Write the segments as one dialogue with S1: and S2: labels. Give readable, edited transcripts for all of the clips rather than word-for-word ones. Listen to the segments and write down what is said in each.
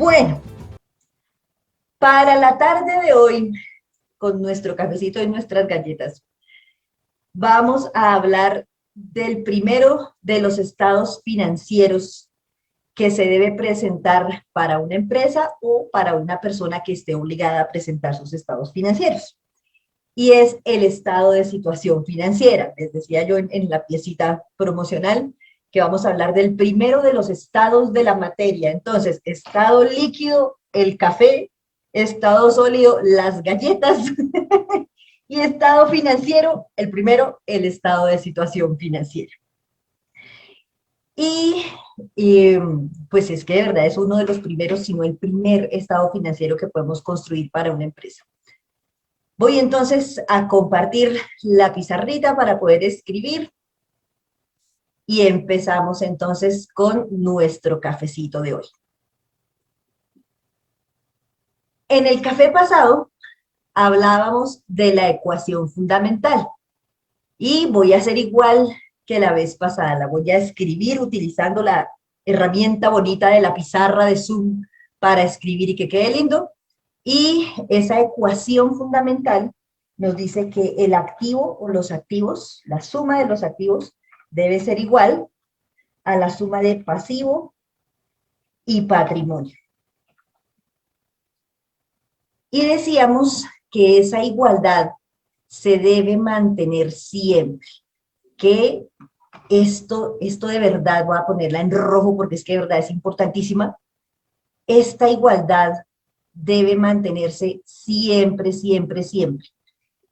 S1: Bueno, para la tarde de hoy, con nuestro cafecito y nuestras galletas, vamos a hablar del primero de los estados financieros que se debe presentar para una empresa o para una persona que esté obligada a presentar sus estados financieros. Y es el estado de situación financiera. Les decía yo en la piecita promocional que vamos a hablar del primero de los estados de la materia. Entonces, estado líquido, el café; estado sólido, las galletas; y estado financiero, el primero, el estado de situación financiera. Y, y pues es que de verdad es uno de los primeros, si no el primer estado financiero que podemos construir para una empresa. Voy entonces a compartir la pizarrita para poder escribir y empezamos entonces con nuestro cafecito de hoy. En el café pasado hablábamos de la ecuación fundamental y voy a hacer igual que la vez pasada. La voy a escribir utilizando la herramienta bonita de la pizarra de Zoom para escribir y que quede lindo. Y esa ecuación fundamental nos dice que el activo o los activos, la suma de los activos, debe ser igual a la suma de pasivo y patrimonio. Y decíamos que esa igualdad se debe mantener siempre, que esto de verdad, voy a ponerla en rojo porque es que de verdad es importantísima, esta igualdad debe mantenerse siempre, siempre, siempre.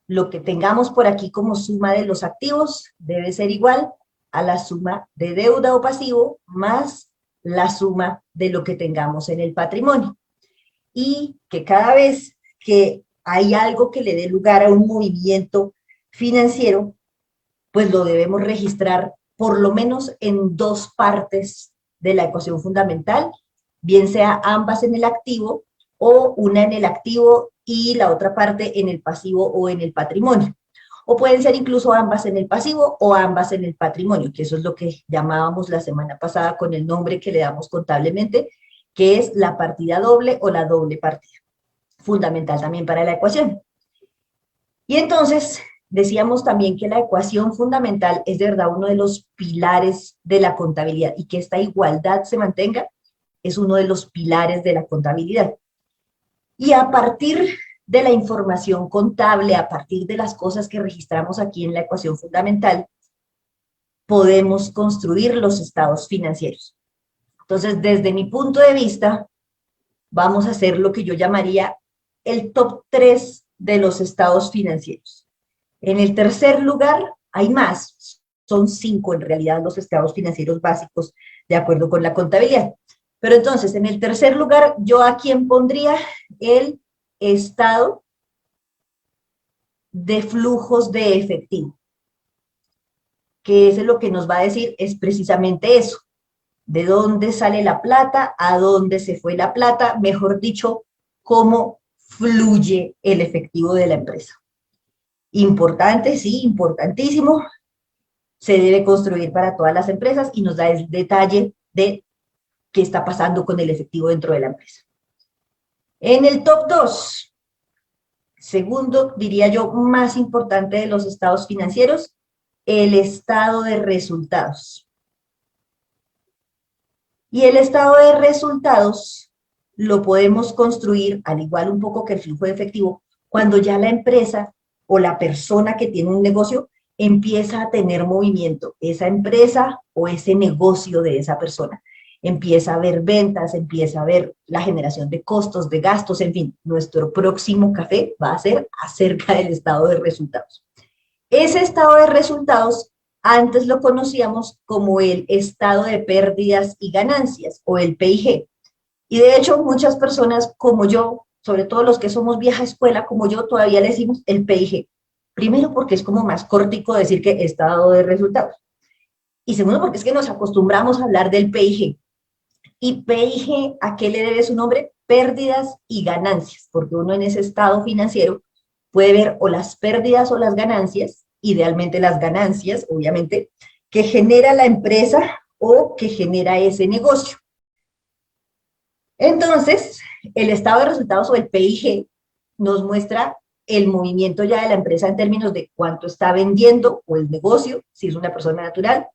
S1: Lo que tengamos por aquí como suma de los activos debe ser igual a la suma de deuda o pasivo más la suma de lo que tengamos en el patrimonio. Y que cada vez que hay algo que le dé lugar a un movimiento financiero, pues lo debemos registrar por lo menos en dos partes de la ecuación fundamental, bien sea ambas en el activo o una en el activo y la otra parte en el pasivo o en el patrimonio. O pueden ser incluso ambas en el pasivo o ambas en el patrimonio, que eso es lo que llamábamos la semana pasada con el nombre que le damos contablemente, que es la partida doble o la doble partida, fundamental también para la ecuación. Y entonces decíamos también que la ecuación fundamental es de verdad uno de los pilares de la contabilidad y que esta igualdad se mantenga es uno de los pilares de la contabilidad. Y a partir de la información contable, a partir de las cosas que registramos aquí en la ecuación fundamental, podemos construir los estados financieros. Entonces, desde mi punto de vista, vamos a hacer lo que yo llamaría el top 3 de los estados financieros. En el tercer lugar, hay más, son 5 en realidad los estados financieros básicos de acuerdo con la contabilidad. Pero entonces, en el tercer lugar, ¿yo a quién pondría? El estado de flujos de efectivo, que es lo que nos va a decir es precisamente eso, de dónde sale la plata, a dónde se fue la plata, mejor dicho, cómo fluye el efectivo de la empresa. Importante, sí, importantísimo, se debe construir para todas las empresas y nos da el detalle de qué está pasando con el efectivo dentro de la empresa. En el top 2, segundo, diría yo, más importante de los estados financieros, el estado de resultados. Y el estado de resultados lo podemos construir, al igual un poco que el flujo de efectivo, cuando ya la empresa o la persona que tiene un negocio empieza a tener movimiento. Esa empresa o ese negocio de esa persona empieza a ver ventas, empieza a ver la generación de costos, de gastos, en fin. Nuestro próximo café va a ser acerca del estado de resultados. Ese estado de resultados antes lo conocíamos como el estado de pérdidas y ganancias o el PIG. Y de hecho muchas personas como yo, sobre todo los que somos vieja escuela como yo, todavía le decimos el PIG. Primero porque es como más cortico decir que estado de resultados. Y segundo porque es que nos acostumbramos a hablar del PIG. ¿Y PIG a qué le debe su nombre? Pérdidas y ganancias, porque uno en ese estado financiero puede ver o las pérdidas o las ganancias, idealmente las ganancias, obviamente, que genera la empresa o que genera ese negocio. Entonces, el estado de resultados o el PIG nos muestra el movimiento ya de la empresa en términos de cuánto está vendiendo o el negocio, si es una persona natural,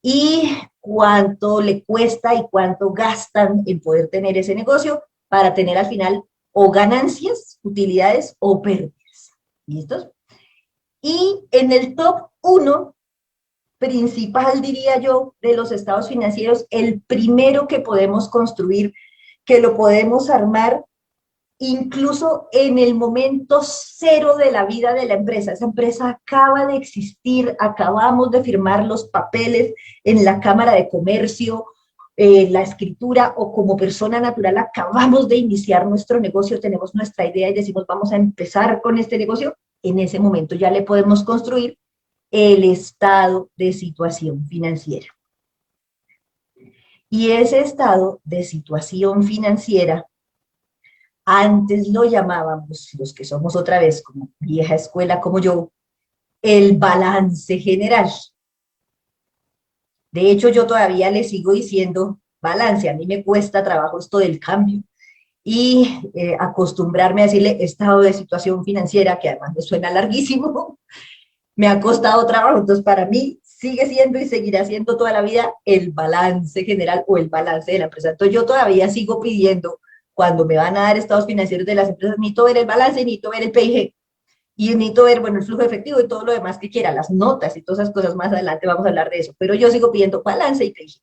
S1: y cuánto le cuesta y cuánto gastan en poder tener ese negocio para tener al final o ganancias, utilidades o pérdidas. ¿Listos? Y en el top 1 principal, diría yo, de los estados financieros, el primero que podemos construir, que lo podemos armar incluso en el momento cero de la vida de la empresa. Esa empresa acaba de existir, acabamos de firmar los papeles en la Cámara de Comercio, la escritura, o como persona natural acabamos de iniciar nuestro negocio, tenemos nuestra idea y decimos vamos a empezar con este negocio. En ese momento ya le podemos construir el estado de situación financiera. Y ese estado de situación financiera, antes lo llamábamos, los que somos otra vez como vieja escuela como yo, el balance general. De hecho, yo todavía le sigo diciendo balance, a mí me cuesta trabajo esto del cambio y acostumbrarme a decirle estado de situación financiera, que además me suena larguísimo, me ha costado trabajo, entonces para mí sigue siendo y seguirá siendo toda la vida el balance general o el balance de la empresa. Entonces yo todavía sigo pidiendo, cuando me van a dar estados financieros de las empresas, necesito ver el balance, necesito ver el PIG, y necesito ver, bueno, el flujo efectivo y todo lo demás que quiera, las notas y todas esas cosas, más adelante vamos a hablar de eso, pero yo sigo pidiendo balance y PIG.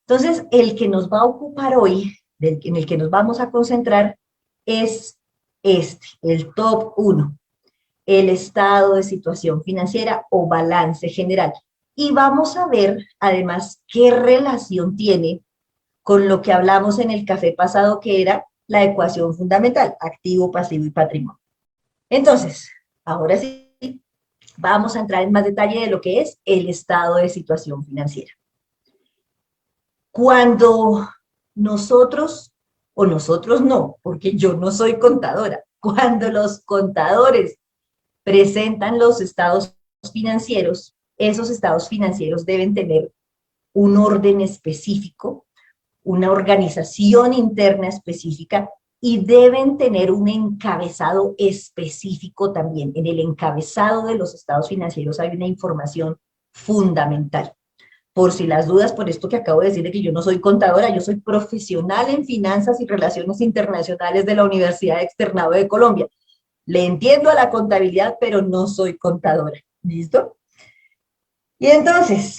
S1: Entonces, el que nos va a ocupar hoy, en el que nos vamos a concentrar, es este, el top 1, el estado de situación financiera o balance general. Y vamos a ver, además, qué relación tiene con lo que hablamos en el café pasado, que era la ecuación fundamental, activo, pasivo y patrimonio. Entonces, ahora sí, vamos a entrar en más detalle de lo que es el estado de situación financiera. Cuando nosotros, o nosotros no, porque yo no soy contadora, cuando los contadores presentan los estados financieros, esos estados financieros deben tener un orden específico, una organización interna específica y deben tener un encabezado específico también. En el encabezado de los estados financieros hay una información fundamental. Por si las dudas, por esto que acabo de decir de que yo no soy contadora, yo soy profesional en finanzas y relaciones internacionales de la Universidad Externado de Colombia. Le entiendo a la contabilidad, pero no soy contadora. ¿Listo? Y entonces,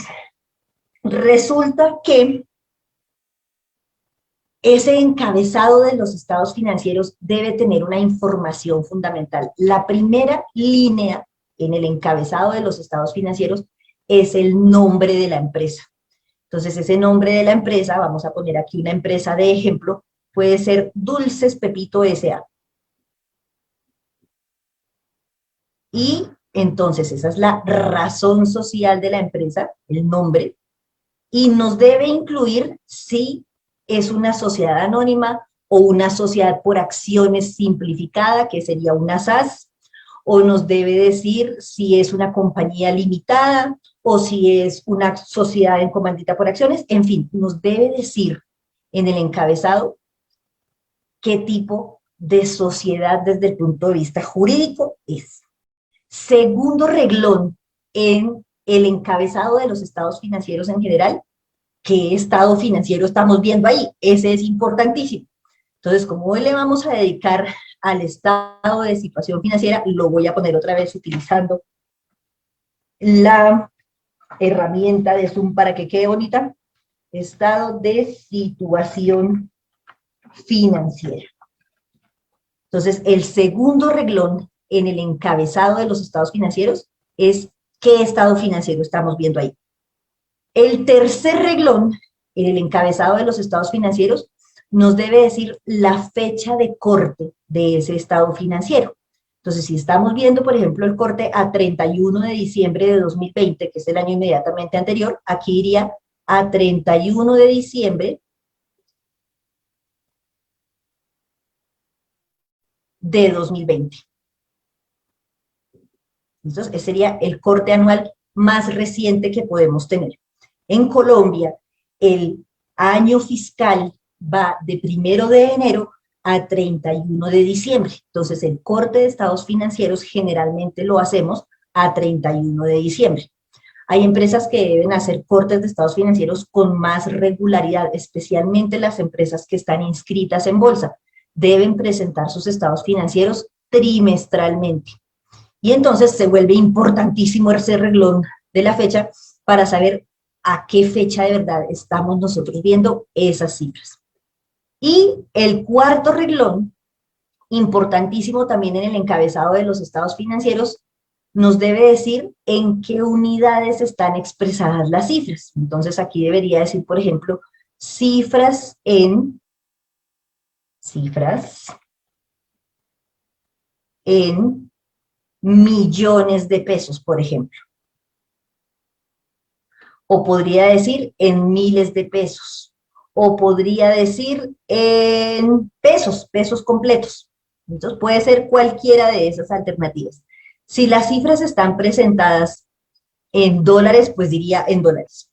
S1: resulta que ese encabezado de los estados financieros debe tener una información fundamental. La primera línea en el encabezado de los estados financieros es el nombre de la empresa. Entonces, ese nombre de la empresa, vamos a poner aquí una empresa de ejemplo, puede ser Dulces Pepito S.A. Y entonces esa es la razón social de la empresa, el nombre, y nos debe incluir si es una sociedad anónima o una sociedad por acciones simplificada, que sería una SAS, o nos debe decir si es una compañía limitada o si es una sociedad en comandita por acciones, en fin, nos debe decir en el encabezado qué tipo de sociedad desde el punto de vista jurídico es. Segundo reglón en el encabezado de los estados financieros en general, ¿qué estado financiero estamos viendo ahí? Ese es importantísimo. Entonces, como hoy le vamos a dedicar al estado de situación financiera, lo voy a poner otra vez utilizando la herramienta de Zoom para que quede bonita. Estado de situación financiera. Entonces, el segundo reglón en el encabezado de los estados financieros es qué estado financiero estamos viendo ahí. El tercer reglón en el encabezado de los estados financieros nos debe decir la fecha de corte de ese estado financiero. Entonces, si estamos viendo, por ejemplo, el corte a 31 de diciembre de 2020, que es el año inmediatamente anterior, aquí iría a 31 de diciembre de 2020. Entonces, ese sería el corte anual más reciente que podemos tener. En Colombia, el año fiscal va de 1 de enero a 31 de diciembre. Entonces, el corte de estados financieros generalmente lo hacemos a 31 de diciembre. Hay empresas que deben hacer cortes de estados financieros con más regularidad, especialmente las empresas que están inscritas en bolsa. Deben presentar sus estados financieros trimestralmente. Y entonces se vuelve importantísimo ese renglón de la fecha para saber a qué fecha de verdad estamos nosotros viendo esas cifras. Y el cuarto renglón, importantísimo también en el encabezado de los estados financieros, nos debe decir en qué unidades están expresadas las cifras. Entonces aquí debería decir, por ejemplo, cifras en millones de pesos, por ejemplo. O podría decir en miles de pesos. O podría decir en pesos completos. Entonces puede ser cualquiera de esas alternativas. Si las cifras están presentadas en dólares, pues diría en dólares.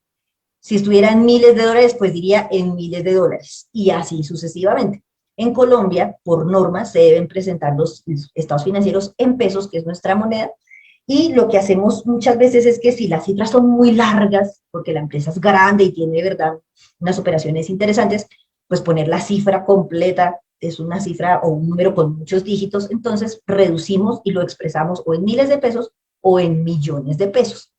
S1: Si estuvieran miles de dólares, pues diría en miles de dólares. Y así sucesivamente. En Colombia, por norma, se deben presentar los estados financieros en pesos, que es nuestra moneda, y lo que hacemos muchas veces es que si las cifras son muy largas, porque la empresa es grande y tiene de verdad unas operaciones interesantes, pues poner la cifra completa es una cifra o un número con muchos dígitos, entonces reducimos y lo expresamos o en miles de pesos o en millones de pesos.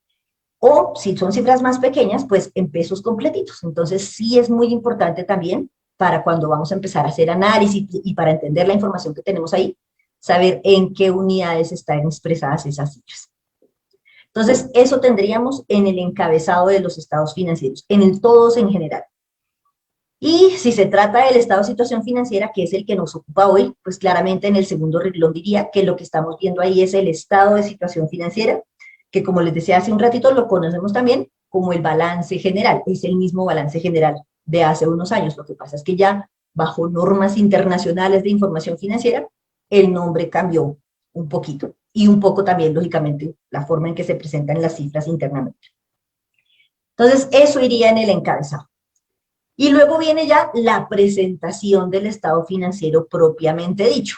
S1: O si son cifras más pequeñas, pues en pesos completitos. Entonces sí es muy importante también para cuando vamos a empezar a hacer análisis y para entender la información que tenemos ahí, saber en qué unidades están expresadas esas cifras. Entonces, eso tendríamos en el encabezado de los estados financieros, todos en general. Y si se trata del estado de situación financiera, que es el que nos ocupa hoy, pues claramente en el segundo renglón diría que lo que estamos viendo ahí es el estado de situación financiera, que como les decía hace un ratito, lo conocemos también como el balance general, es el mismo balance general de hace unos años. Lo que pasa es que ya bajo normas internacionales de información financiera, el nombre cambió un poquito y un poco también, lógicamente, la forma en que se presentan las cifras internamente. Entonces, eso iría en el encabezado. Y luego viene ya la presentación del estado financiero propiamente dicho.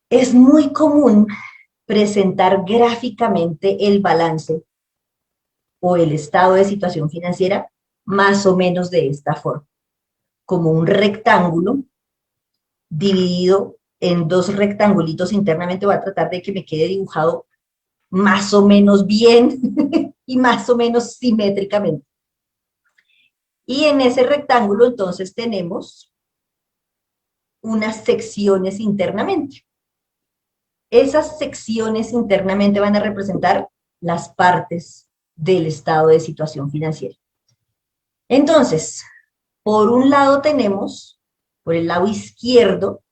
S1: Es muy común presentar gráficamente el balance o el estado de situación financiera más o menos de esta forma, como un rectángulo dividido en dos rectangulitos internamente. Voy a tratar de que me quede dibujado más o menos bien y más o menos simétricamente. Y en ese rectángulo entonces tenemos unas secciones internamente. Esas secciones internamente van a representar las partes del estado de situación financiera. Entonces, por un lado tenemos, por el lado izquierdo,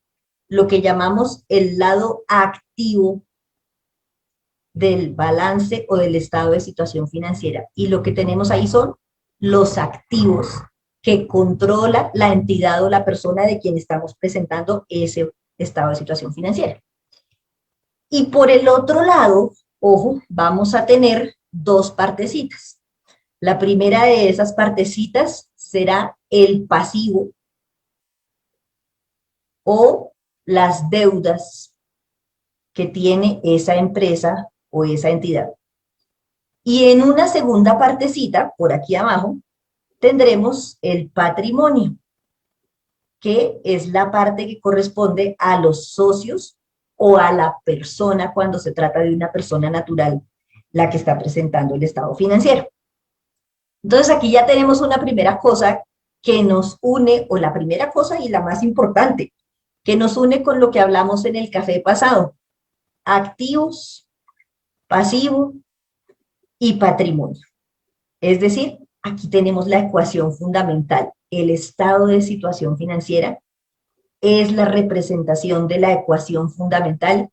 S1: lo que llamamos el lado activo del balance o del estado de situación financiera. Y lo que tenemos ahí son los activos que controla la entidad o la persona de quien estamos presentando ese estado de situación financiera. Y por el otro lado, ojo, vamos a tener dos partecitas. La primera de esas partecitas será el pasivo o las deudas que tiene esa empresa o esa entidad. Y en una segunda partecita, por aquí abajo, tendremos el patrimonio, que es la parte que corresponde a los socios o a la persona cuando se trata de una persona natural, la que está presentando el estado financiero. Entonces aquí ya tenemos una primera cosa que nos une, o la primera cosa y la más importante, que nos une con lo que hablamos en el café pasado: activos, pasivo y patrimonio. Es decir, aquí tenemos la ecuación fundamental. El estado de situación financiera es la representación de la ecuación fundamental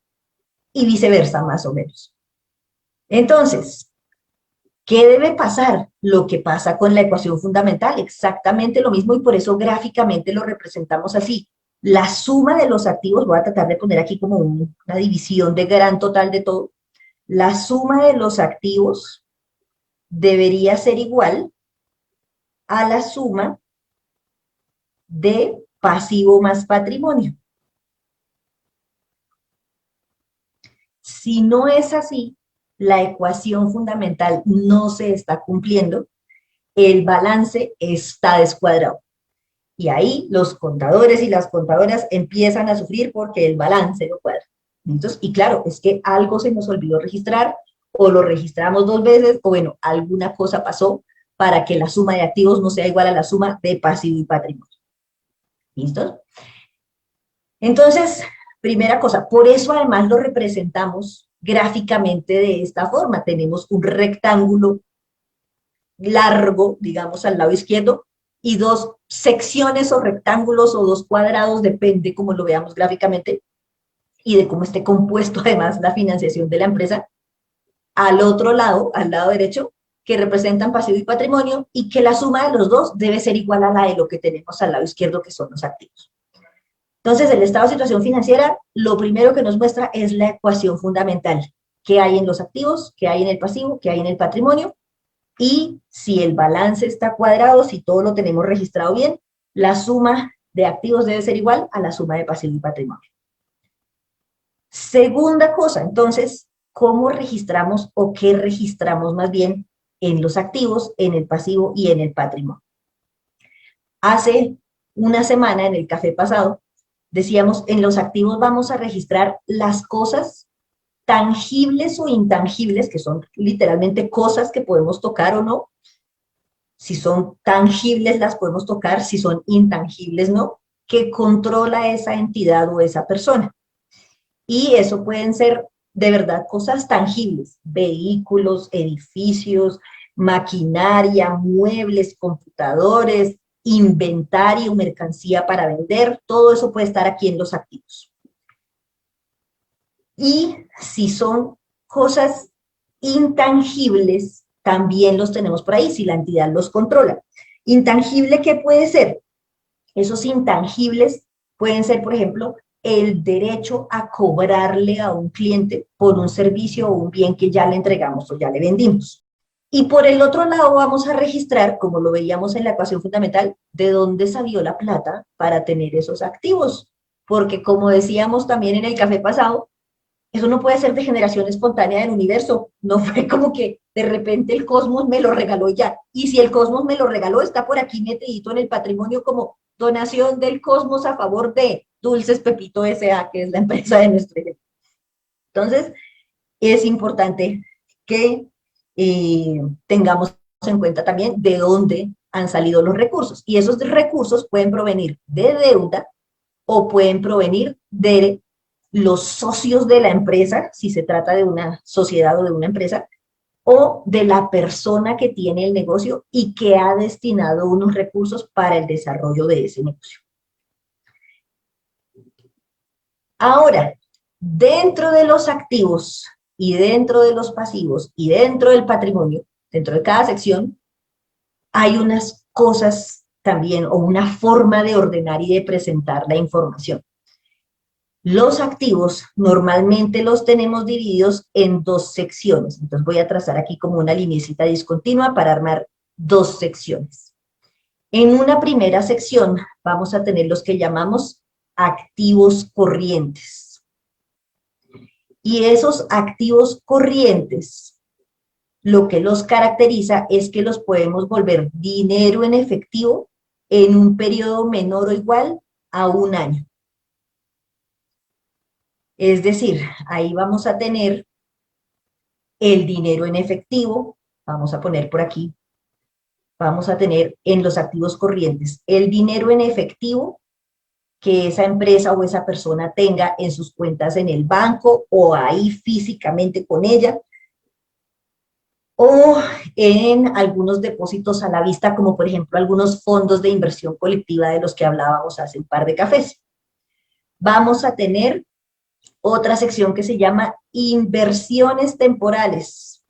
S1: y viceversa, más o menos. Entonces, ¿qué debe pasar? Lo que pasa con la ecuación fundamental, exactamente lo mismo, y por eso gráficamente lo representamos así. La suma de los activos, voy a tratar de poner aquí como una división de gran total de todo. La suma de los activos debería ser igual a la suma de pasivo más patrimonio. Si no es así, la ecuación fundamental no se está cumpliendo, el balance está descuadrado. Y ahí los contadores y las contadoras empiezan a sufrir porque el balance no cuadra. Entonces, y claro, es que algo se nos olvidó registrar, o lo registramos 2 veces, o bueno, alguna cosa pasó para que la suma de activos no sea igual a la suma de pasivo y patrimonio. ¿Listo? Entonces, primera cosa, por eso además lo representamos gráficamente de esta forma. Tenemos un rectángulo largo, digamos, al lado izquierdo, y 2 secciones o rectángulos o 2 cuadrados, depende cómo lo veamos gráficamente, y de cómo esté compuesto además la financiación de la empresa, al otro lado, al lado derecho, que representan pasivo y patrimonio, y que la suma de los dos debe ser igual a la de lo que tenemos al lado izquierdo, que son los activos. Entonces, el estado de situación financiera, lo primero que nos muestra es la ecuación fundamental. ¿Qué hay en los activos? ¿Qué hay en el pasivo? ¿Qué hay en el patrimonio? Y si el balance está cuadrado, si todo lo tenemos registrado bien, la suma de activos debe ser igual a la suma de pasivo y patrimonio. Segunda cosa, entonces, ¿cómo registramos o qué registramos más bien en los activos, en el pasivo y en el patrimonio? Hace una semana, en el café pasado, decíamos, en los activos vamos a registrar las cosas tangibles o intangibles, que son literalmente cosas que podemos tocar o no. Si son tangibles las podemos tocar, si son intangibles no, que controla esa entidad o esa persona. Y eso pueden ser de verdad cosas tangibles, vehículos, edificios, maquinaria, muebles, computadores, inventario, mercancía para vender, todo eso puede estar aquí en los activos. Y si son cosas intangibles, también los tenemos por ahí, si la entidad los controla. ¿Intangible qué puede ser? Esos intangibles pueden ser, por ejemplo, el derecho a cobrarle a un cliente por un servicio o un bien que ya le entregamos o ya le vendimos. Y por el otro lado vamos a registrar, como lo veíamos en la ecuación fundamental, de dónde salió la plata para tener esos activos. Porque como decíamos también en el café pasado, eso no puede ser de generación espontánea del universo. No fue como que de repente el cosmos me lo regaló ya. Y si el cosmos me lo regaló, está por aquí metidito en el patrimonio como donación del cosmos a favor de Dulces Pepito S.A., que es la empresa de nuestro ejemplo. Entonces, es importante que tengamos en cuenta también de dónde han salido los recursos. Y esos recursos pueden provenir de deuda o pueden provenir de los socios de la empresa, si se trata de una sociedad o de una empresa, o de la persona que tiene el negocio y que ha destinado unos recursos para el desarrollo de ese negocio. Ahora, dentro de los activos y dentro de los pasivos y dentro del patrimonio, dentro de cada sección, hay unas cosas también o una forma de ordenar y de presentar la información. Los activos normalmente los tenemos divididos en 2 secciones. Entonces voy a trazar aquí como una lineecita discontinua para armar 2 secciones. En una primera sección vamos a tener los que llamamos activos corrientes. Y esos activos corrientes, lo que los caracteriza es que los podemos volver dinero en efectivo en un periodo menor o igual a un año. Es decir, ahí vamos a tener el dinero en efectivo, vamos a poner por aquí, vamos a tener en los activos corrientes el dinero en efectivo que esa empresa o esa persona tenga en sus cuentas en el banco o ahí físicamente con ella, o en algunos depósitos a la vista, como por ejemplo algunos fondos de inversión colectiva de los que hablábamos hace un par de cafés. Vamos a tener otra sección que se llama inversiones temporales.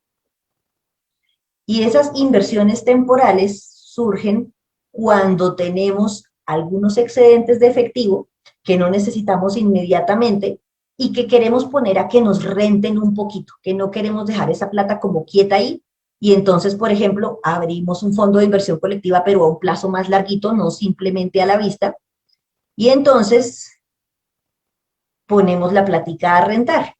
S1: Y esas inversiones temporales surgen cuando tenemos algunos excedentes de efectivo que no necesitamos inmediatamente y que queremos poner a que nos renten un poquito, que no queremos dejar esa plata como quieta ahí Y entonces, por ejemplo, abrimos un fondo de inversión colectiva, pero a un plazo más larguito, no simplemente a la vista, y entonces ponemos la plática a rentar.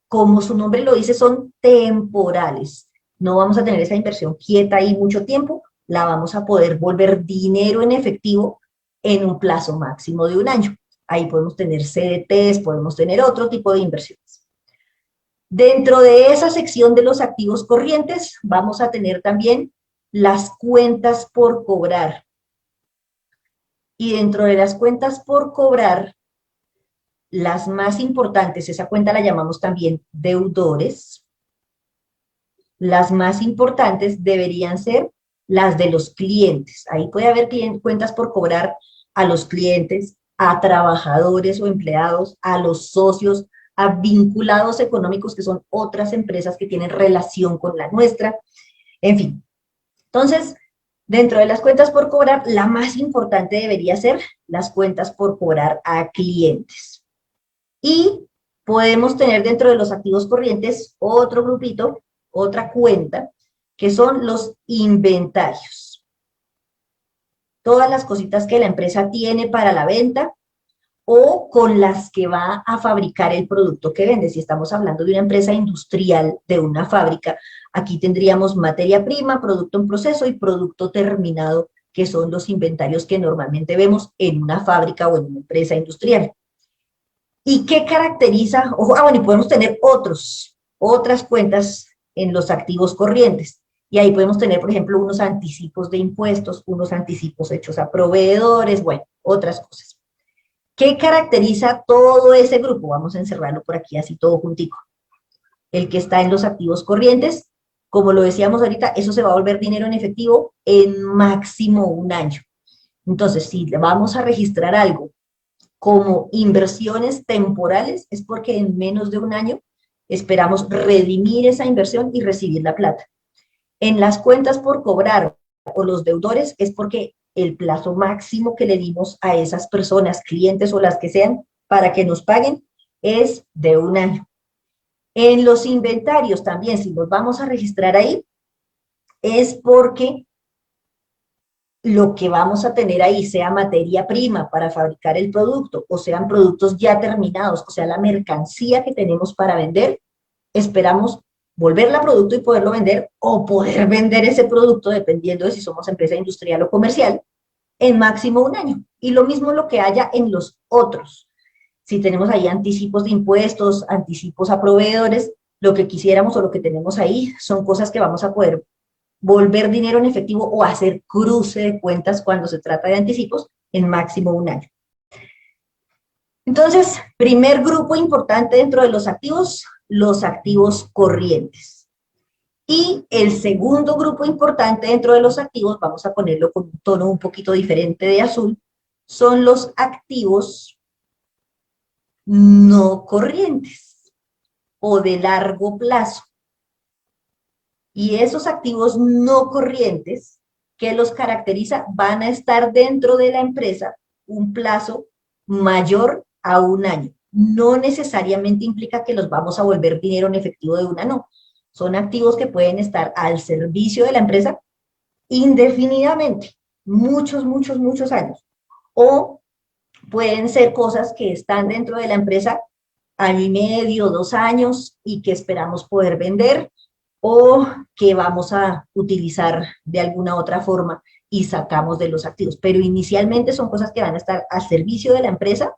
S1: Como su nombre lo dice, son temporales. No vamos a tener esa inversión quieta ahí mucho tiempo, la vamos a poder volver dinero en efectivo en un plazo máximo de un año. Ahí podemos tener CDTs, podemos tener otro tipo de inversiones. Dentro de esa sección de los activos corrientes, vamos a tener también las cuentas por cobrar. Y dentro de las cuentas por cobrar, las más importantes, esa cuenta la llamamos también deudores. Las más importantes deberían ser las de los clientes. Ahí puede haber cuentas por cobrar a los clientes, a trabajadores o empleados, a los socios, a vinculados económicos, que son otras empresas que tienen relación con la nuestra, en fin. Entonces, dentro de las cuentas por cobrar, la más importante debería ser las cuentas por cobrar a clientes. Y podemos tener dentro de los activos corrientes otro grupito, otra cuenta, que son los inventarios. Todas las cositas que la empresa tiene para la venta o con las que va a fabricar el producto que vende. Si estamos hablando de una empresa industrial, de una fábrica, aquí tendríamos materia prima, producto en proceso y producto terminado, que son los inventarios que normalmente vemos en una fábrica o en una empresa industrial. ¿Y qué caracteriza? Bueno, y podemos tener otras cuentas en los activos corrientes. Y ahí podemos tener, por ejemplo, unos anticipos de impuestos, unos anticipos hechos a proveedores, bueno, otras cosas. ¿Qué caracteriza todo ese grupo? Vamos a encerrarlo por aquí así todo juntico. El que está en los activos corrientes, como lo decíamos ahorita, eso se va a volver dinero en efectivo en máximo un año. Entonces, si vamos a registrar algo como inversiones temporales, es porque en menos de un año esperamos redimir esa inversión y recibir la plata. En las cuentas por cobrar o los deudores es porque el plazo máximo que le dimos a esas personas, clientes o las que sean, para que nos paguen, es de un año. En los inventarios también, si los vamos a registrar ahí, es porque lo que vamos a tener ahí, sea materia prima para fabricar el producto, o sean productos ya terminados, o sea, la mercancía que tenemos para vender, esperamos volverla a producto y poderlo vender, o poder vender ese producto, dependiendo de si somos empresa industrial o comercial, en máximo un año. Y lo mismo lo que haya en los otros. Si tenemos ahí anticipos de impuestos, anticipos a proveedores, lo que quisiéramos o lo que tenemos ahí son cosas que vamos a poder volver dinero en efectivo o hacer cruce de cuentas cuando se trata de anticipos en máximo un año. Entonces, primer grupo importante dentro de los activos corrientes. Y el segundo grupo importante dentro de los activos, vamos a ponerlo con un tono un poquito diferente de azul, son los activos no corrientes o de largo plazo. Y esos activos no corrientes que los caracteriza van a estar dentro de la empresa un plazo mayor a un año. No necesariamente implica que los vamos a volver dinero en efectivo de una, no. Son activos que pueden estar al servicio de la empresa indefinidamente, muchos, muchos, muchos años. O pueden ser cosas que están dentro de la empresa año y medio, 2 años y que esperamos poder vender o que vamos a utilizar de alguna otra forma y sacamos de los activos. Pero inicialmente son cosas que van a estar al servicio de la empresa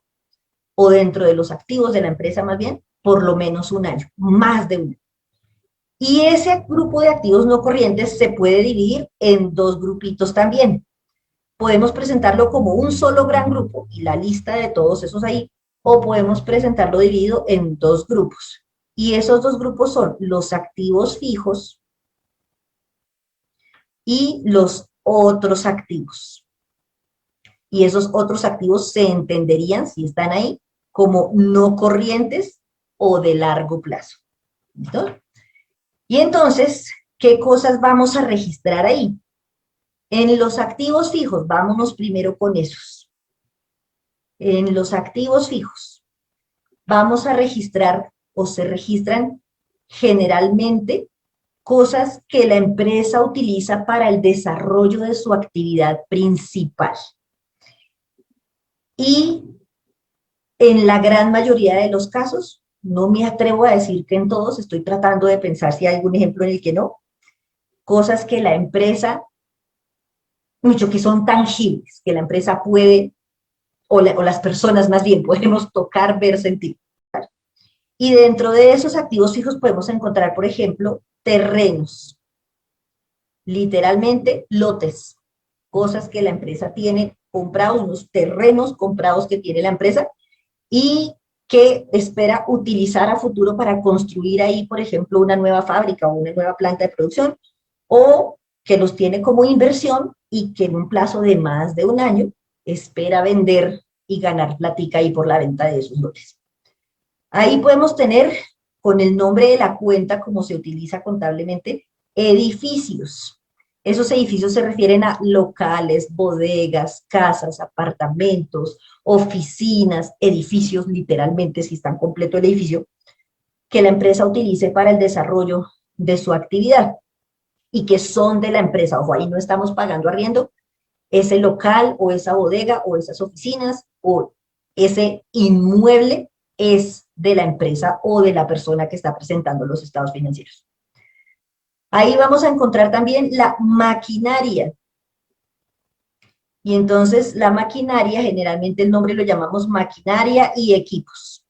S1: o dentro de los activos de la empresa más bien, por lo menos un año, más de un año. Y ese grupo de activos no corrientes se puede dividir en dos grupitos también. Podemos presentarlo como un solo gran grupo y la lista de todos esos ahí, o podemos presentarlo dividido en dos grupos. Y esos dos grupos son los activos fijos y los otros activos. Y esos otros activos se entenderían, si están ahí, como no corrientes o de largo plazo. ¿Listo? Y entonces, ¿qué cosas vamos a registrar ahí? En los activos fijos, vámonos primero con esos. En los activos fijos, vamos a registrar o se registran generalmente cosas que la empresa utiliza para el desarrollo de su actividad principal. Y en la gran mayoría de los casos, no me atrevo a decir que en todos, estoy tratando de pensar si hay algún ejemplo en el que no, cosas que la empresa, mucho que son tangibles, que la empresa puede, o las personas más bien, podemos tocar, ver, sentir. Y dentro de esos activos fijos podemos encontrar, por ejemplo, terrenos, literalmente lotes, cosas que la empresa tiene comprados, unos terrenos comprados que tiene la empresa y que espera utilizar a futuro para construir ahí, por ejemplo, una nueva fábrica o una nueva planta de producción, o que los tiene como inversión y que en un plazo de más de un año espera vender y ganar platica ahí por la venta de esos lotes. Ahí podemos tener, con el nombre de la cuenta, como se utiliza contablemente, edificios. Esos edificios se refieren a locales, bodegas, casas, apartamentos, oficinas, edificios, literalmente, si está completo el edificio, que la empresa utilice para el desarrollo de su actividad y que son de la empresa. Ojo, ahí no estamos pagando arriendo, ese local o esa bodega o esas oficinas o ese inmueble es de la empresa o de la persona que está presentando los estados financieros. Ahí vamos a encontrar también la maquinaria. Y entonces la maquinaria, generalmente el nombre lo llamamos maquinaria y equipos.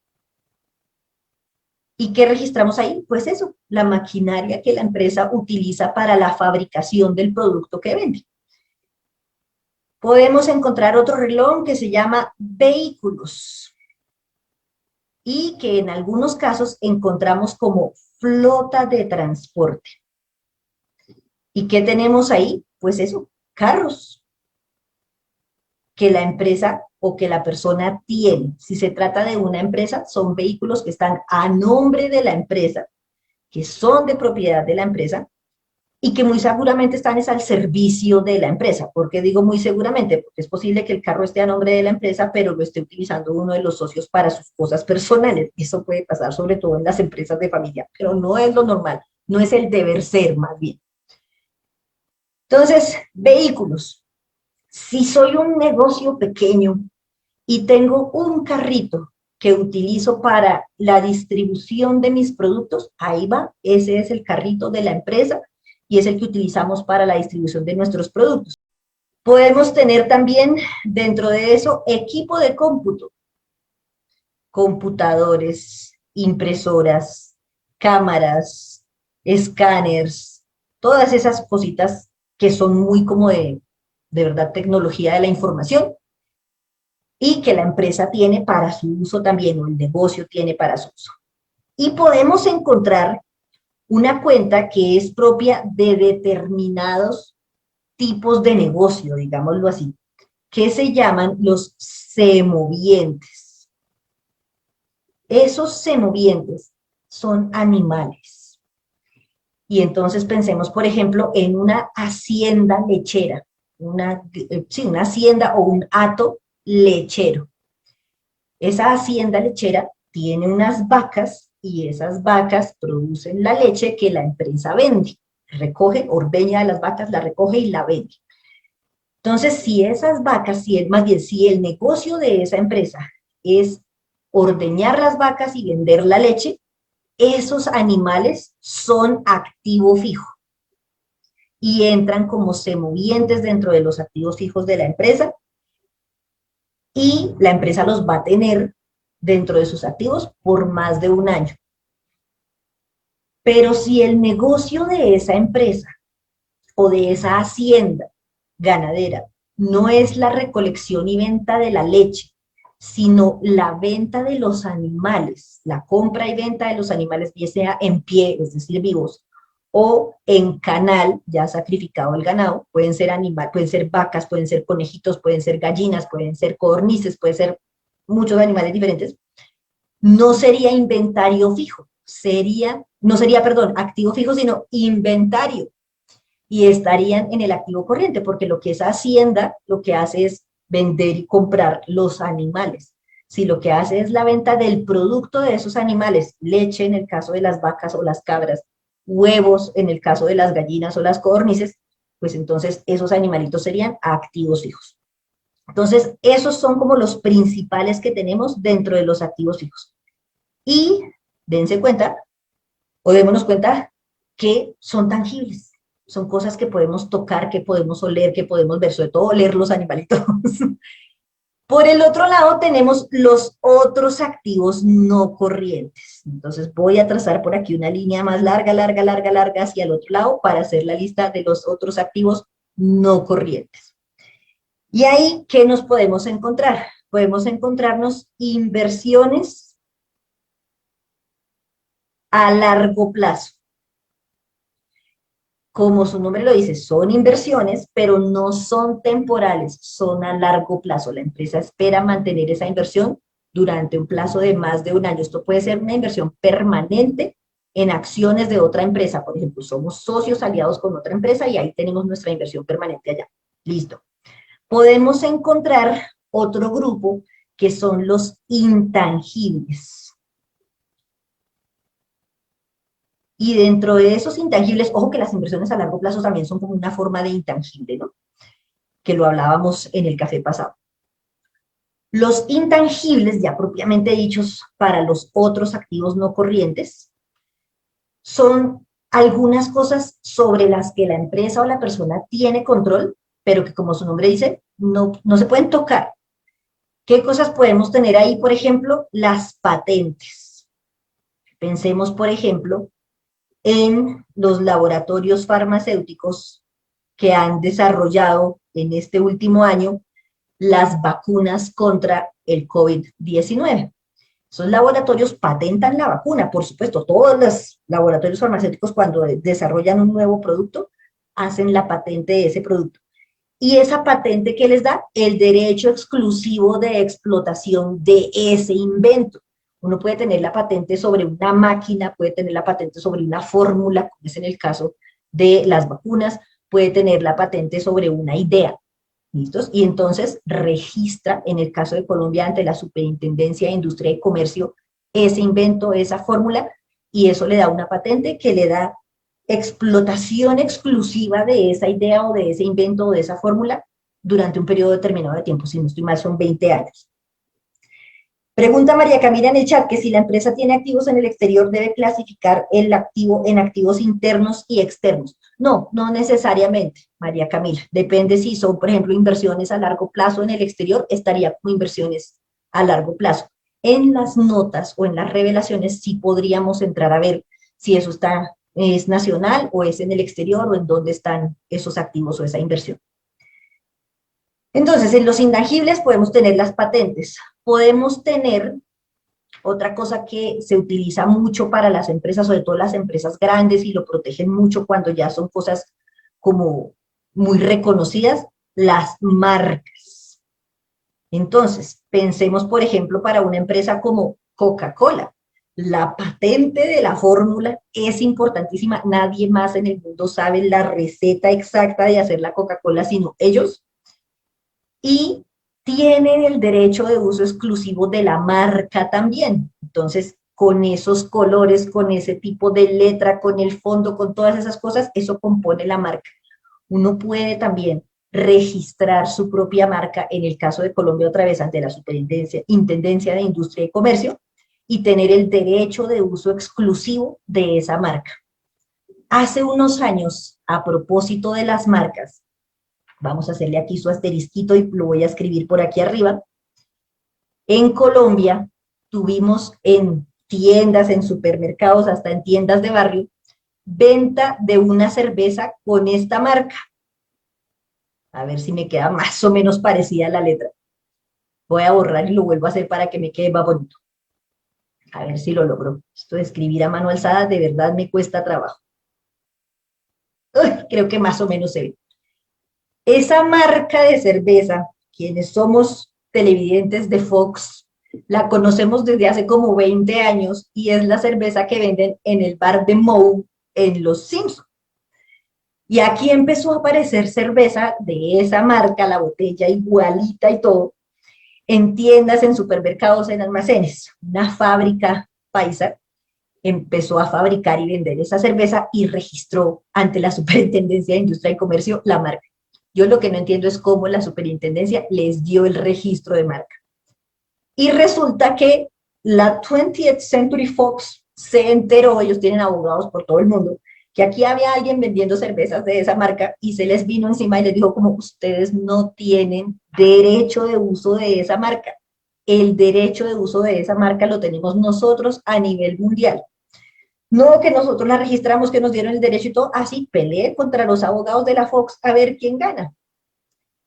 S1: ¿Y qué registramos ahí? Pues eso, la maquinaria que la empresa utiliza para la fabricación del producto que vende. Podemos encontrar otro renglón que se llama vehículos y que en algunos casos encontramos como flota de transporte. ¿Y qué tenemos ahí? Pues eso, carros que la empresa o que la persona tiene. Si se trata de una empresa, son vehículos que están a nombre de la empresa, que son de propiedad de la empresa y que muy seguramente están es al servicio de la empresa. ¿Por qué digo muy seguramente? Porque es posible que el carro esté a nombre de la empresa, pero lo esté utilizando uno de los socios para sus cosas personales. Eso puede pasar sobre todo en las empresas de familia, pero no es lo normal, no es el deber ser más bien. Entonces, vehículos. Si soy un negocio pequeño y tengo un carrito que utilizo para la distribución de mis productos, ahí va, ese es el carrito de la empresa y es el que utilizamos para la distribución de nuestros productos. Podemos tener también dentro de eso equipo de cómputo, computadores, impresoras, cámaras, escáneres, todas esas cositas que son muy como de verdad tecnología de la información y que la empresa tiene para su uso también, o el negocio tiene para su uso. Y podemos encontrar una cuenta que es propia de determinados tipos de negocio, digámoslo así, que se llaman los semovientes. Esos semovientes son animales. Y entonces pensemos, por ejemplo, en una hacienda lechera, una hacienda o un hato lechero. Esa hacienda lechera tiene unas vacas y esas vacas producen la leche que la empresa vende. Recoge, ordeña a las vacas, la recoge y la vende. Entonces, si esas vacas, más bien, si el negocio de esa empresa es ordeñar las vacas y vender la leche, esos animales son activo fijo y entran como semovientes dentro de los activos fijos de la empresa y la empresa los va a tener dentro de sus activos por más de un año. Pero si el negocio de esa empresa o de esa hacienda ganadera no es la recolección y venta de la leche, sino la venta de los animales, la compra y venta de los animales, ya sea en pie, es decir, vivos, o en canal, ya sacrificado el ganado, pueden ser pueden ser vacas, pueden ser conejitos, pueden ser gallinas, pueden ser codornices, pueden ser muchos animales diferentes, no sería inventario fijo, no sería, perdón, activo fijo, sino inventario. Y estarían en el activo corriente, porque lo que es hacienda, lo que hace es vender y comprar los animales. Si lo que hace es la venta del producto de esos animales, leche en el caso de las vacas o las cabras, huevos en el caso de las gallinas o las codornices, pues entonces esos animalitos serían activos fijos. Entonces, esos son como los principales que tenemos dentro de los activos fijos. Y dense cuenta, o démonos cuenta, que son tangibles. Son cosas que podemos tocar, que podemos oler, que podemos ver, sobre todo oler los animalitos. Por el otro lado tenemos los otros activos no corrientes. Entonces voy a trazar por aquí una línea más larga, larga, larga, larga hacia el otro lado para hacer la lista de los otros activos no corrientes. Y ahí, ¿qué nos podemos encontrar? Podemos encontrarnos inversiones a largo plazo. Como su nombre lo dice, son inversiones, pero no son temporales, son a largo plazo. La empresa espera mantener esa inversión durante un plazo de más de un año. Esto puede ser una inversión permanente en acciones de otra empresa. Por ejemplo, somos socios aliados con otra empresa y ahí tenemos nuestra inversión permanente allá. Listo. Podemos encontrar otro grupo que son los intangibles. Y dentro de esos intangibles, ojo que las inversiones a largo plazo también son como una forma de intangible, ¿no? Que lo hablábamos en el café pasado. Los intangibles, ya propiamente dichos para los otros activos no corrientes, son algunas cosas sobre las que la empresa o la persona tiene control, pero que como su nombre dice, no se pueden tocar. ¿Qué cosas podemos tener ahí? Por ejemplo, las patentes. Pensemos, por ejemplo, en los laboratorios farmacéuticos que han desarrollado en este último año las vacunas contra el COVID-19. Esos laboratorios patentan la vacuna, por supuesto, todos los laboratorios farmacéuticos cuando desarrollan un nuevo producto, hacen la patente de ese producto. Y esa patente que les da el derecho exclusivo de explotación de ese invento. Uno puede tener la patente sobre una máquina, puede tener la patente sobre una fórmula, como es en el caso de las vacunas, puede tener la patente sobre una idea. ¿Listos? Y entonces registra, en el caso de Colombia, ante la Superintendencia de Industria y Comercio, ese invento, esa fórmula, y eso le da una patente que le da explotación exclusiva de esa idea o de ese invento o de esa fórmula durante un periodo determinado de tiempo, si no estoy mal, son 20 años. Pregunta María Camila en el chat que si la empresa tiene activos en el exterior debe clasificar el activo en activos internos y externos. No, no necesariamente, María Camila. Depende si son, por ejemplo, inversiones a largo plazo en el exterior, estaría como inversiones a largo plazo. En las notas o en las revelaciones sí podríamos entrar a ver si eso es nacional o es en el exterior o en dónde están esos activos o esa inversión. Entonces, en los intangibles podemos tener las patentes. Podemos tener otra cosa que se utiliza mucho para las empresas, sobre todo las empresas grandes, y lo protegen mucho cuando ya son cosas como muy reconocidas, las marcas. Entonces, pensemos, por ejemplo, para una empresa como Coca-Cola. La patente de la fórmula es importantísima. Nadie más en el mundo sabe la receta exacta de hacer la Coca-Cola, sino ellos. Y tienen el derecho de uso exclusivo de la marca también. Entonces, con esos colores, con ese tipo de letra, con el fondo, con todas esas cosas, eso compone la marca. Uno puede también registrar su propia marca, en el caso de Colombia otra vez ante la Superintendencia de Industria y Comercio, y tener el derecho de uso exclusivo de esa marca. Hace unos años, a propósito de las marcas, vamos a hacerle aquí su asterisquito y lo voy a escribir por aquí arriba. En Colombia tuvimos en tiendas, en supermercados, hasta en tiendas de barrio, venta de una cerveza con esta marca. A ver si me queda más o menos parecida la letra. Voy a borrar y lo vuelvo a hacer para que me quede más bonito. A ver si lo logro. Esto de escribir a mano alzada de verdad me cuesta trabajo. Uy, creo que más o menos se ve. Esa marca de cerveza, quienes somos televidentes de Fox, la conocemos desde hace como 20 años y es la cerveza que venden en el bar de Moe en Los Simpsons. Y aquí empezó a aparecer cerveza de esa marca, la botella igualita y todo, en tiendas, en supermercados, en almacenes. Una fábrica paisa empezó a fabricar y vender esa cerveza y registró ante la Superintendencia de Industria y Comercio la marca. Yo lo que no entiendo es cómo la Superintendencia les dio el registro de marca. Y resulta que la 20th Century Fox se enteró, ellos tienen abogados por todo el mundo, que aquí había alguien vendiendo cervezas de esa marca y se les vino encima y les dijo como ustedes no tienen derecho de uso de esa marca. El derecho de uso de esa marca lo tenemos nosotros a nivel mundial. No que nosotros la registramos, que nos dieron el derecho y todo, así peleé contra los abogados de la Fox a ver quién gana.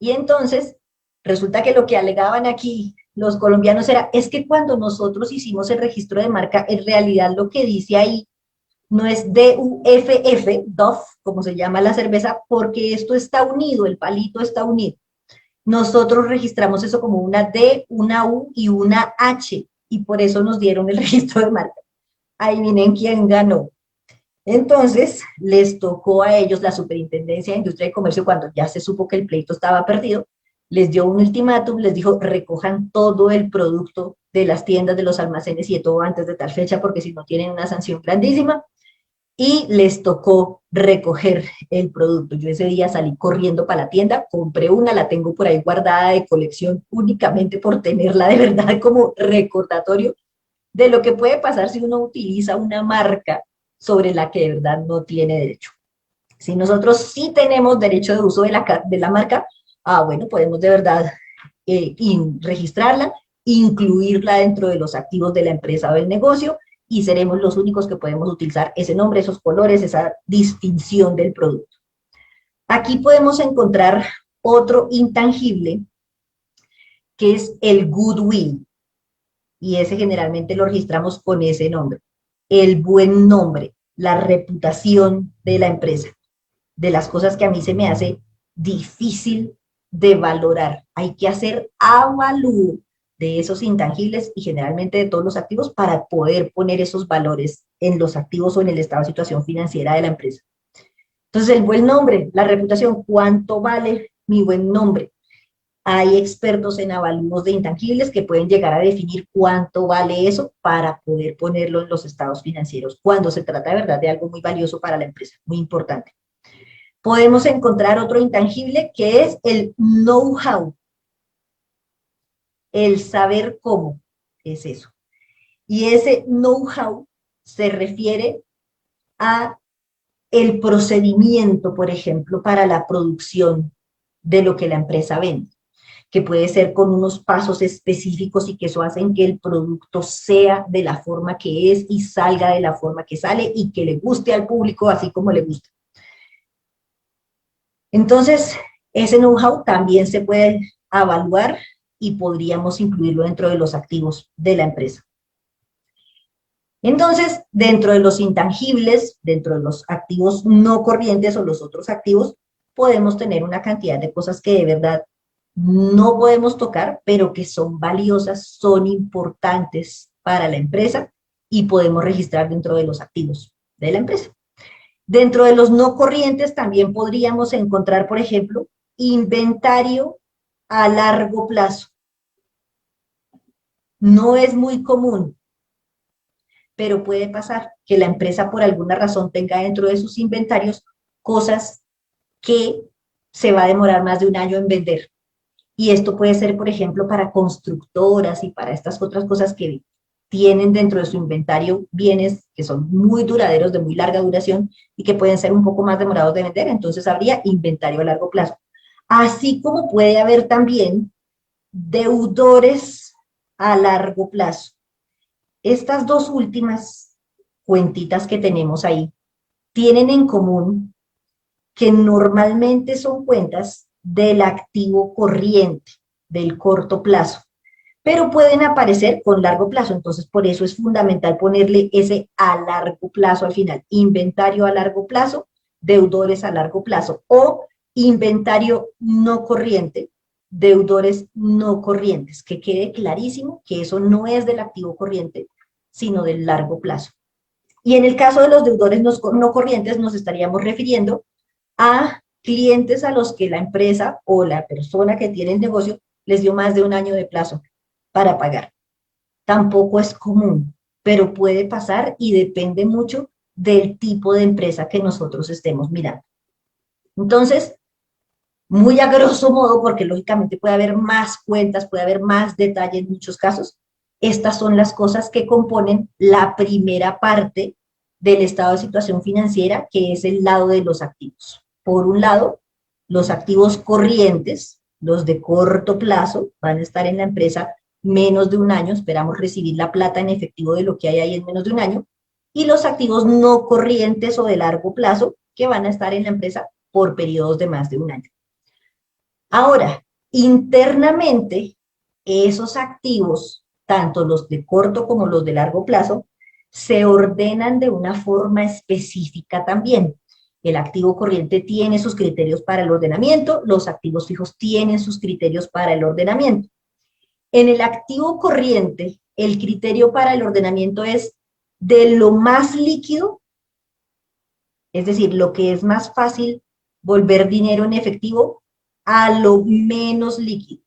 S1: Y entonces, resulta que lo que alegaban aquí los colombianos era, es que cuando nosotros hicimos el registro de marca, en realidad lo que dice ahí no es DUFF, DUF, como se llama la cerveza, porque esto está unido, el palito está unido. Nosotros registramos eso como una D, una U y una H, y por eso nos dieron el registro de marca. Adivinen quién ganó. Entonces, les tocó a ellos la Superintendencia de Industria y Comercio, cuando ya se supo que el pleito estaba perdido, les dio un ultimátum, les dijo, recojan todo el producto de las tiendas, de los almacenes y de todo antes de tal fecha, porque si no tienen una sanción grandísima, y les tocó recoger el producto. Yo ese día salí corriendo para la tienda, compré una, la tengo por ahí guardada de colección únicamente por tenerla de verdad como recordatorio de lo que puede pasar si uno utiliza una marca sobre la que de verdad no tiene derecho. Si nosotros sí tenemos derecho de uso de la marca, bueno, podemos de verdad registrarla, incluirla dentro de los activos de la empresa o del negocio y seremos los únicos que podemos utilizar ese nombre, esos colores, esa distinción del producto. Aquí podemos encontrar otro intangible que es el goodwill, y ese generalmente lo registramos con ese nombre. El buen nombre, la reputación de la empresa, de las cosas que a mí se me hace difícil de valorar. Hay que hacer avalúo de esos intangibles y generalmente de todos los activos para poder poner esos valores en los activos o en el estado de situación financiera de la empresa. Entonces, el buen nombre, la reputación, ¿cuánto vale mi buen nombre? Hay expertos en avalúos de intangibles que pueden llegar a definir cuánto vale eso para poder ponerlo en los estados financieros, cuando se trata de verdad de algo muy valioso para la empresa, muy importante. Podemos encontrar otro intangible que es el know-how, el saber cómo es eso. Y ese know-how se refiere a el procedimiento, por ejemplo, para la producción de lo que la empresa vende, que puede ser con unos pasos específicos y que eso hacen que el producto sea de la forma que es y salga de la forma que sale y que le guste al público así como le gusta. Entonces, ese know-how también se puede evaluar y podríamos incluirlo dentro de los activos de la empresa. Entonces, dentro de los intangibles, dentro de los activos no corrientes o los otros activos, podemos tener una cantidad de cosas que de verdad no podemos tocar, pero que son valiosas, son importantes para la empresa y podemos registrar dentro de los activos de la empresa. Dentro de los no corrientes también podríamos encontrar, por ejemplo, inventario a largo plazo. No es muy común, pero puede pasar que la empresa por alguna razón tenga dentro de sus inventarios cosas que se va a demorar más de un año en vender. Y esto puede ser, por ejemplo, para constructoras y para estas otras cosas que tienen dentro de su inventario bienes que son muy duraderos, de muy larga duración y que pueden ser un poco más demorados de vender, entonces habría inventario a largo plazo. Así como puede haber también deudores a largo plazo. Estas dos últimas cuentitas que tenemos ahí tienen en común que normalmente son cuentas del activo corriente, del corto plazo, pero pueden aparecer con largo plazo, entonces por eso es fundamental ponerle ese a largo plazo al final, inventario a largo plazo, deudores a largo plazo, o inventario no corriente, deudores no corrientes, que quede clarísimo que eso no es del activo corriente, sino del largo plazo. Y en el caso de los deudores no corrientes nos estaríamos refiriendo a clientes a los que la empresa o la persona que tiene el negocio les dio más de un año de plazo para pagar. Tampoco es común, pero puede pasar y depende mucho del tipo de empresa que nosotros estemos mirando. Entonces, muy a grosso modo, porque lógicamente puede haber más cuentas, puede haber más detalle en muchos casos, estas son las cosas que componen la primera parte del estado de situación financiera, que es el lado de los activos. Por un lado, los activos corrientes, los de corto plazo, van a estar en la empresa menos de un año, esperamos recibir la plata en efectivo de lo que hay ahí en menos de un año, y los activos no corrientes o de largo plazo, que van a estar en la empresa por periodos de más de un año. Ahora, internamente, esos activos, tanto los de corto como los de largo plazo, se ordenan de una forma específica también. El activo corriente tiene sus criterios para el ordenamiento, los activos fijos tienen sus criterios para el ordenamiento. En el activo corriente, el criterio para el ordenamiento es de lo más líquido, es decir, lo que es más fácil volver dinero en efectivo, a lo menos líquido.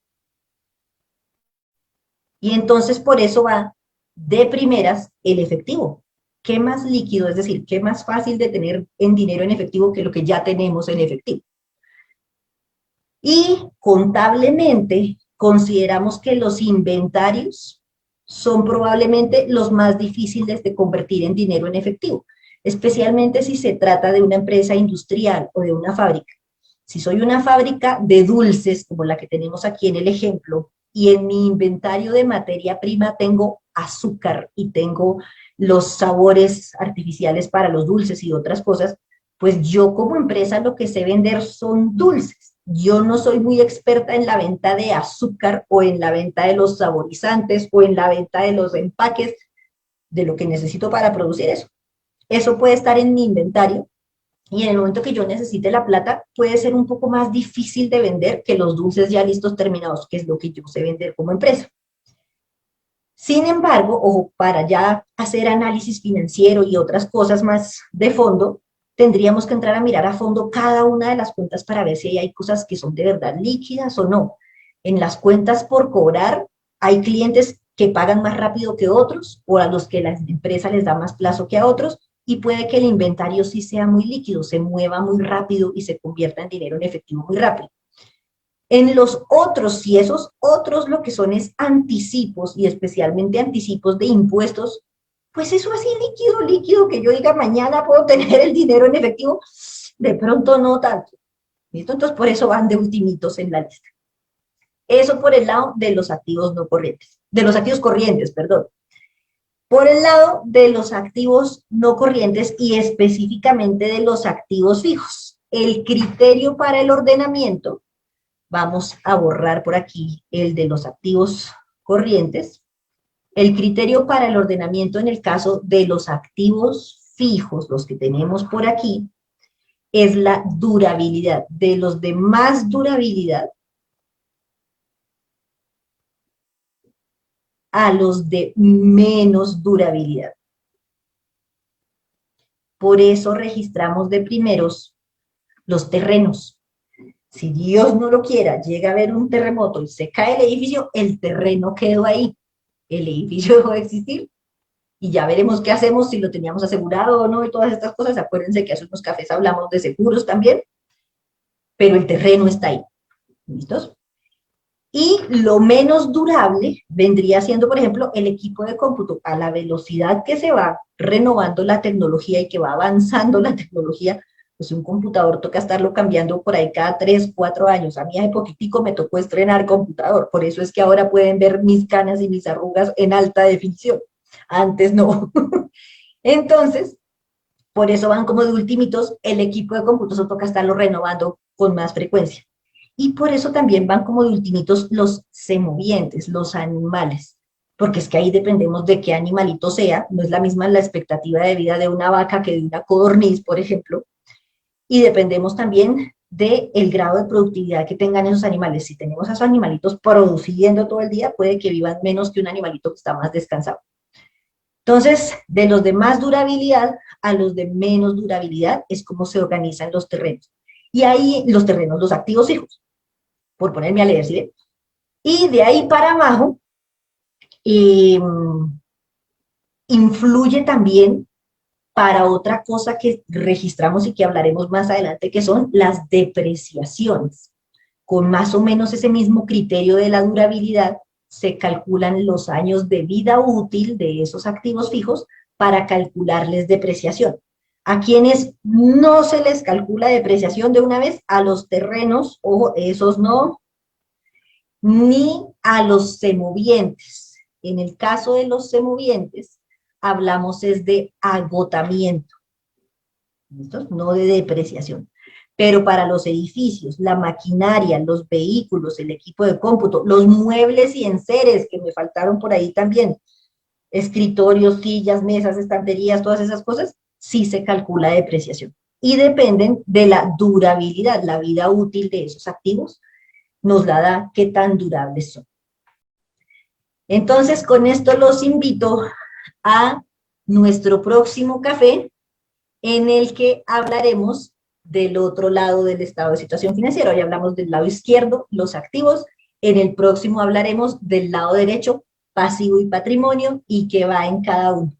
S1: Y entonces por eso va de primeras el efectivo. ¿Qué más líquido? Es decir, ¿qué más fácil de tener en dinero en efectivo que lo que ya tenemos en efectivo? Y contablemente consideramos que los inventarios son probablemente los más difíciles de convertir en dinero en efectivo, especialmente si se trata de una empresa industrial o de una fábrica. Si soy una fábrica de dulces, como la que tenemos aquí en el ejemplo, y en mi inventario de materia prima tengo azúcar y tengo los sabores artificiales para los dulces y otras cosas, pues yo como empresa lo que sé vender son dulces. Yo no soy muy experta en la venta de azúcar o en la venta de los saborizantes o en la venta de los empaques de lo que necesito para producir eso. Eso puede estar en mi inventario y en el momento que yo necesite la plata puede ser un poco más difícil de vender que los dulces ya listos terminados, que es lo que yo sé vender como empresa. Sin embargo, o para ya hacer análisis financiero y otras cosas más de fondo, tendríamos que entrar a mirar a fondo cada una de las cuentas para ver si hay cosas que son de verdad líquidas o no. En las cuentas por cobrar, hay clientes que pagan más rápido que otros o a los que la empresa les da más plazo que a otros y puede que el inventario sí sea muy líquido, se mueva muy rápido y se convierta en dinero en efectivo muy rápido. En los otros, si esos otros lo que son es anticipos y especialmente anticipos de impuestos, pues eso así líquido, líquido, que yo diga mañana puedo tener el dinero en efectivo, de pronto no tanto. ¿Listo? Entonces por eso van de ultimitos en la lista. Eso por el lado de los activos no corrientes, de los activos corrientes, perdón. Por el lado de los activos no corrientes y específicamente de los activos fijos. El criterio para el ordenamiento, vamos a borrar por aquí el de los activos corrientes. El criterio para el ordenamiento en el caso de los activos fijos, los que tenemos por aquí, es la durabilidad. De los de más durabilidad a los de menos durabilidad. Por eso registramos de primeros los terrenos. Si Dios no lo quiera, llega a haber un terremoto y se cae el edificio, el terreno quedó ahí. El edificio dejó de existir y ya veremos qué hacemos, si lo teníamos asegurado o no y todas estas cosas. Acuérdense que hace unos cafés hablamos de seguros también, pero el terreno está ahí. ¿Listos? Y lo menos durable vendría siendo, por ejemplo, el equipo de cómputo. A la velocidad que se va renovando la tecnología y que va avanzando la tecnología, pues un computador toca estarlo cambiando por ahí cada 3, 4 años. A mí hace poquitico me tocó estrenar computador, por eso es que ahora pueden ver mis canas y mis arrugas en alta definición. Antes no. Entonces, por eso van como de ultimitos, el equipo de cómputo toca estarlo renovando con más frecuencia. Y por eso también van como de ultimitos los semovientes, los animales, porque es que ahí dependemos de qué animalito sea, no es la misma la expectativa de vida de una vaca que de una codorniz, por ejemplo, y dependemos también del grado de productividad que tengan esos animales. Si tenemos a esos animalitos produciendo todo el día, puede que vivan menos que un animalito que está más descansado. Entonces, de los de más durabilidad a los de menos durabilidad es como se organizan los terrenos. Y ahí los terrenos, los activos fijos, por ponerme a leer, ¿sí ven? Y de ahí para abajo, influye también para otra cosa que registramos y que hablaremos más adelante, que son las depreciaciones. Con más o menos ese mismo criterio de la durabilidad, se calculan los años de vida útil de esos activos fijos para calcularles depreciación. A quienes no se les calcula depreciación de una vez, a los terrenos, ojo, esos no, ni a los semovientes. En el caso de los semovientes, hablamos es de agotamiento, no de depreciación. Pero para los edificios, la maquinaria, los vehículos, el equipo de cómputo, los muebles y enseres que me faltaron por ahí también, escritorios, sillas, mesas, estanterías, todas esas cosas, sí se calcula depreciación. Y dependen de la durabilidad, la vida útil de esos activos, nos la da qué tan durables son. Entonces, con esto los invito a nuestro próximo café, en el que hablaremos del otro lado del estado de situación financiera. Hoy hablamos del lado izquierdo, los activos. En el próximo hablaremos del lado derecho, pasivo y patrimonio, y qué va en cada uno.